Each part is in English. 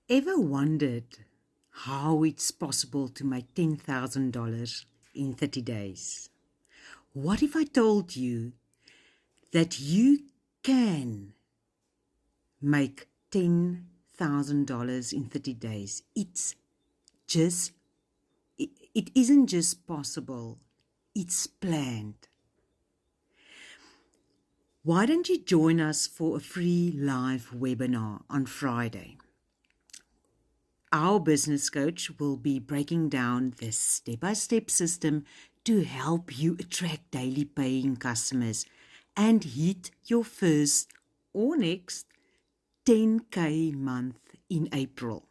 Ever wondered how it's possible to make $10,000 in 30 days? What if I told you that you can make $10,000 in 30 days? It isn't just possible, it's planned. Why don't you join us for a free live webinar on Friday? Our business coach will be breaking down this step-by-step system to help you attract daily paying customers and hit your first or next 10K month in April.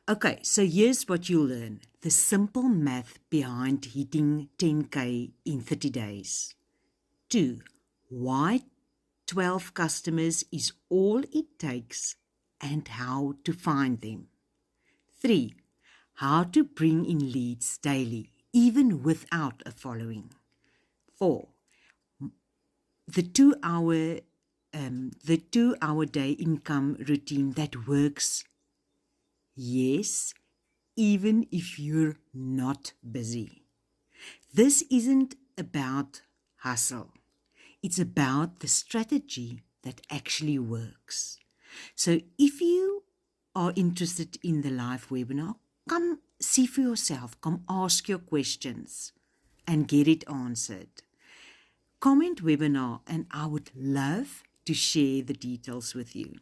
Okay, so here's what you'll learn. The simple math behind hitting 10K in 30 days. 2. Why 12 customers is all it takes and how to find them. 3. How to bring in leads daily, even without a following. 4. The 2-hour day income routine that works. Yes, even if you're not busy. This isn't about hustle. It's about the strategy that actually works. So if you are interested in the live webinar, come see for yourself, come ask your questions and get it answered. Comment webinar and I would love to share the details with you.